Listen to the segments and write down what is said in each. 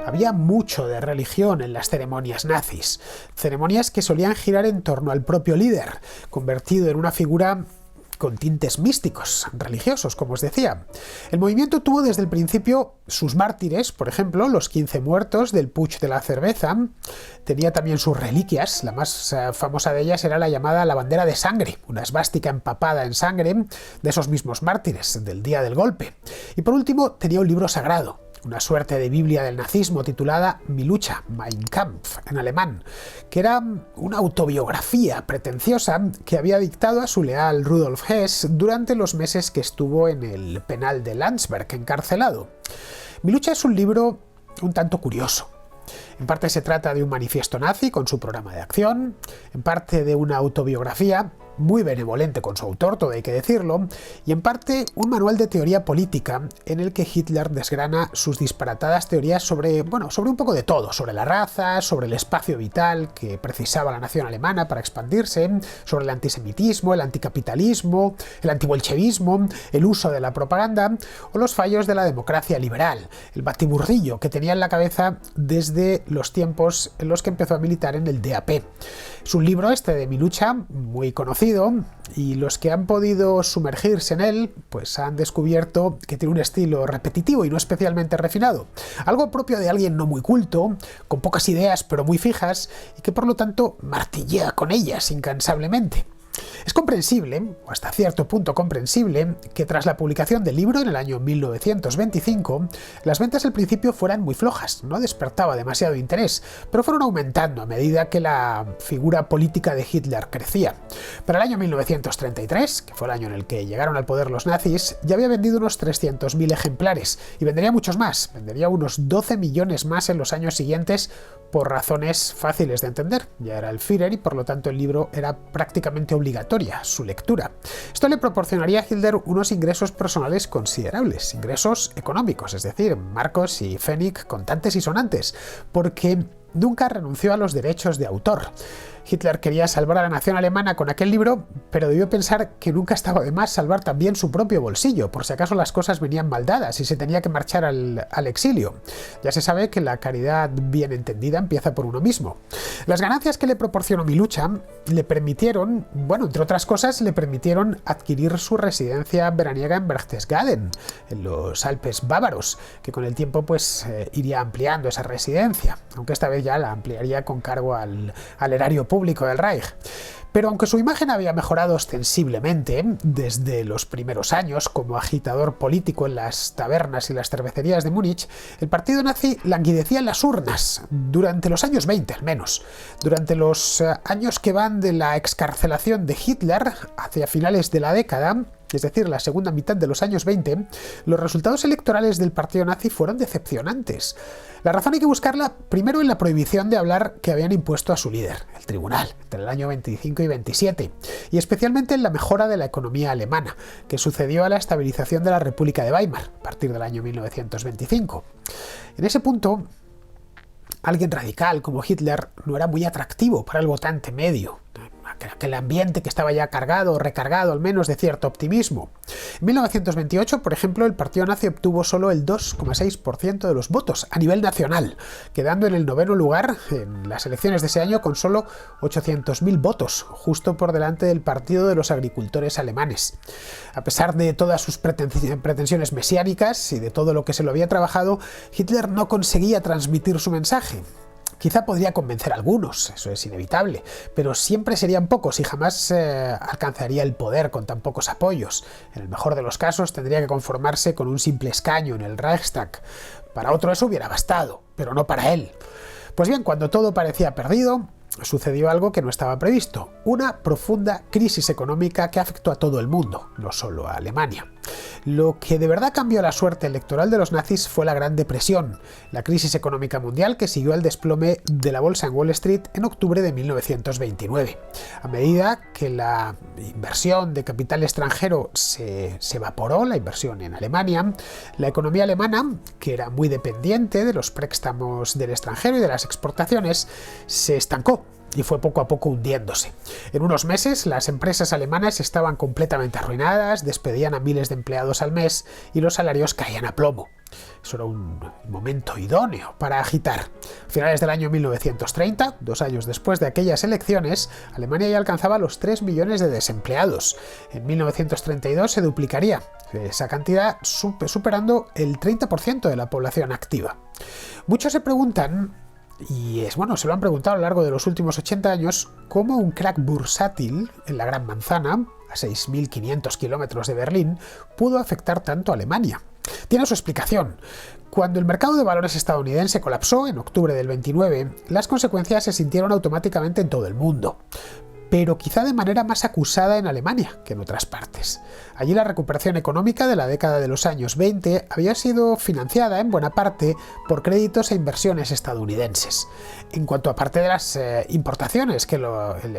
Había mucho de religión en las ceremonias nazis, ceremonias que solían girar en torno al propio líder, convertido en una figura con tintes místicos, religiosos, como os decía. El movimiento tuvo desde el principio sus mártires, por ejemplo, los 15 muertos del Putsch de la cerveza. Tenía también sus reliquias, la más famosa de ellas era la llamada la bandera de sangre, una esvástica empapada en sangre de esos mismos mártires, del día del golpe. Y por último, tenía un libro sagrado, una suerte de Biblia del nazismo titulada Mi lucha, Mein Kampf, en alemán, que era una autobiografía pretenciosa que había dictado a su leal Rudolf Hess durante los meses que estuvo en el penal de Landsberg, encarcelado. Mi lucha es un libro un tanto curioso. En parte se trata de un manifiesto nazi con su programa de acción, en parte de una autobiografía muy benevolente con su autor, todo hay que decirlo, y en parte un manual de teoría política en el que Hitler desgrana sus disparatadas teorías sobre un poco de todo, sobre la raza, sobre el espacio vital que precisaba la nación alemana para expandirse, sobre el antisemitismo, el anticapitalismo, el antibolchevismo, el uso de la propaganda o los fallos de la democracia liberal, el batiburrillo que tenía en la cabeza desde los tiempos en los que empezó a militar en el DAP. Es un libro de Mi lucha, muy conocido, y los que han podido sumergirse en él pues han descubierto que tiene un estilo repetitivo y no especialmente refinado, algo propio de alguien no muy culto, con pocas ideas pero muy fijas y que por lo tanto martillea con ellas incansablemente. Es comprensible, o hasta cierto punto comprensible, que tras la publicación del libro en el año 1925, las ventas al principio fueran muy flojas, no despertaba demasiado interés, pero fueron aumentando a medida que la figura política de Hitler crecía. Para el año 1933, que fue el año en el que llegaron al poder los nazis, ya había vendido unos 300.000 ejemplares, y vendería muchos más, vendería unos 12 millones más en los años siguientes, por razones fáciles de entender. Ya era el Führer y por lo tanto el libro era prácticamente obligatoria su lectura. Esto le proporcionaría a Hitler unos ingresos personales considerables, ingresos económicos, es decir, marcos y pfennig contantes y sonantes, porque nunca renunció a los derechos de autor. Hitler quería salvar a la nación alemana con aquel libro, pero debió pensar que nunca estaba de más salvar también su propio bolsillo, por si acaso las cosas venían mal dadas y se tenía que marchar al exilio. Ya se sabe que la caridad bien entendida empieza por uno mismo. Las ganancias que le proporcionó Mi lucha le permitieron, entre otras cosas, le permitieron adquirir su residencia veraniega en Berchtesgaden, en los Alpes bávaros, que con el tiempo iría ampliando esa residencia, aunque esta vez ya la ampliaría con cargo al erario público del Reich. Pero aunque su imagen había mejorado ostensiblemente desde los primeros años como agitador político en las tabernas y las cervecerías de Múnich, el partido nazi languidecía en las urnas durante los años 20 al menos. Durante los años que van de la excarcelación de Hitler hacia finales de la década, es decir, la segunda mitad de los años 20, los resultados electorales del partido nazi fueron decepcionantes. La razón hay que buscarla primero en la prohibición de hablar que habían impuesto a su líder, el tribunal, entre el año 25 y 27, y especialmente en la mejora de la economía alemana, que sucedió a la estabilización de la República de Weimar, a partir del año 1925. En ese punto, alguien radical como Hitler no era muy atractivo para el votante medio, aquel ambiente que estaba ya cargado o recargado al menos de cierto optimismo. En 1928, por ejemplo, el partido nazi obtuvo solo el 2,6% de los votos a nivel nacional, quedando en el 9º lugar en las elecciones de ese año con solo 800.000 votos, justo por delante del Partido de los Agricultores Alemanes. A pesar de todas sus pretensiones mesiánicas y de todo lo que se lo había trabajado, Hitler no conseguía transmitir su mensaje. Quizá podría convencer a algunos, eso es inevitable, pero siempre serían pocos y jamás alcanzaría el poder con tan pocos apoyos. En el mejor de los casos tendría que conformarse con un simple escaño en el Reichstag. Para otro eso hubiera bastado, pero no para él. Pues bien, cuando todo parecía perdido, sucedió algo que no estaba previsto, una profunda crisis económica que afectó a todo el mundo, no solo a Alemania. Lo que de verdad cambió la suerte electoral de los nazis fue la Gran Depresión, la crisis económica mundial que siguió al desplome de la bolsa en Wall Street en octubre de 1929. A medida que la inversión de capital extranjero se evaporó, la inversión en Alemania, la economía alemana, que era muy dependiente de los préstamos del extranjero y de las exportaciones, se estancó y fue poco a poco hundiéndose. En unos meses las empresas alemanas estaban completamente arruinadas, despedían a miles de empleados al mes y los salarios caían a plomo. Eso era un momento idóneo para agitar. A finales del año 1930, 2 años después de aquellas elecciones, Alemania ya alcanzaba los 3 millones de desempleados. En 1932 se duplicaría esa cantidad, superando el 30% de la población activa. Muchos se preguntan, se lo han preguntado a lo largo de los últimos 80 años, cómo un crack bursátil en la Gran Manzana, a 6.500 kilómetros de Berlín, pudo afectar tanto a Alemania. Tiene su explicación. Cuando el mercado de valores estadounidense colapsó en octubre del 29, las consecuencias se sintieron automáticamente en todo el mundo, pero quizá de manera más acusada en Alemania que en otras partes. Allí la recuperación económica de la década de los años 20 había sido financiada en buena parte por créditos e inversiones estadounidenses, en cuanto a parte de las importaciones que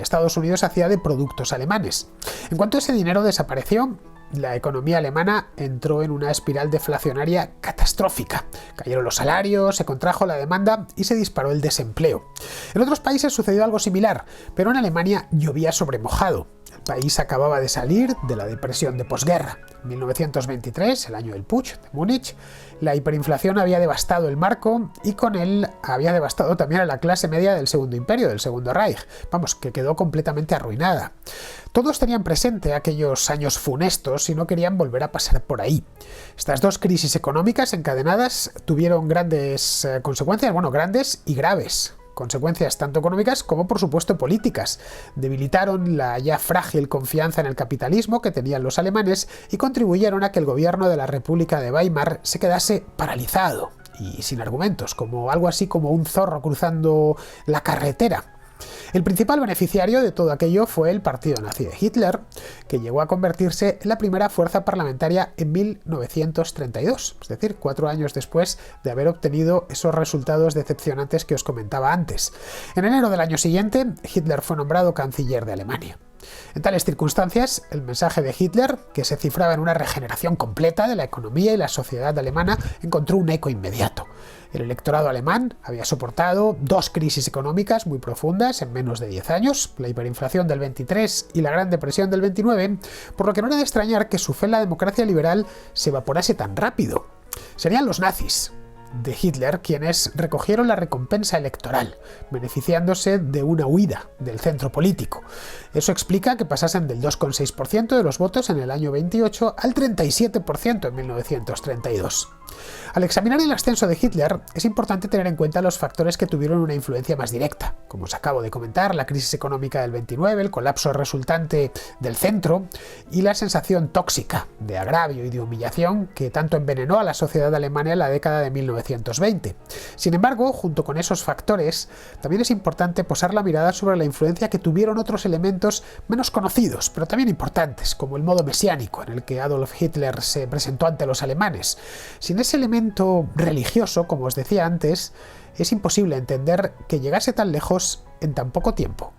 Estados Unidos hacía de productos alemanes. En cuanto ese dinero desapareció, la economía alemana entró en una espiral deflacionaria catastrófica. Cayeron los salarios, se contrajo la demanda y se disparó el desempleo. En otros países sucedió algo similar, pero en Alemania llovía sobre mojado. El país acababa de salir de la depresión de posguerra. En 1923, el año del Putsch de Múnich, la hiperinflación había devastado el marco y con él había devastado también a la clase media del Segundo Imperio, del Segundo Reich. Que quedó completamente arruinada. Todos tenían presente aquellos años funestos y no querían volver a pasar por ahí. Estas dos crisis económicas encadenadas tuvieron grandes consecuencias, grandes y graves. Consecuencias tanto económicas como, por supuesto, políticas. Debilitaron la ya frágil confianza en el capitalismo que tenían los alemanes y contribuyeron a que el gobierno de la República de Weimar se quedase paralizado y sin argumentos, como algo así como un zorro cruzando la carretera. El principal beneficiario de todo aquello fue el partido nazi de Hitler, que llegó a convertirse en la primera fuerza parlamentaria en 1932, es decir, 4 años después de haber obtenido esos resultados decepcionantes que os comentaba antes. En enero del año siguiente, Hitler fue nombrado canciller de Alemania. En tales circunstancias, el mensaje de Hitler, que se cifraba en una regeneración completa de la economía y la sociedad alemana, encontró un eco inmediato. El electorado alemán había soportado 2 crisis económicas muy profundas en menos de 10 años, la hiperinflación del 23 y la Gran Depresión del 29, por lo que no era de extrañar que su fe en la democracia liberal se evaporase tan rápido. Serían los nazis de Hitler quienes recogieron la recompensa electoral, beneficiándose de una huida del centro político. Eso explica que pasasen del 2,6% de los votos en el año 28 al 37% en 1932. Al examinar el ascenso de Hitler, es importante tener en cuenta los factores que tuvieron una influencia más directa, como os acabo de comentar, la crisis económica del 29, el colapso resultante del centro y la sensación tóxica de agravio y de humillación que tanto envenenó a la sociedad alemana en la década de 1920. Sin embargo, junto con esos factores, también es importante posar la mirada sobre la influencia que tuvieron otros elementos menos conocidos, pero también importantes, como el modo mesiánico en el que Adolf Hitler se presentó ante los alemanes. Sin ese elemento religioso, como os decía antes, es imposible entender que llegase tan lejos en tan poco tiempo.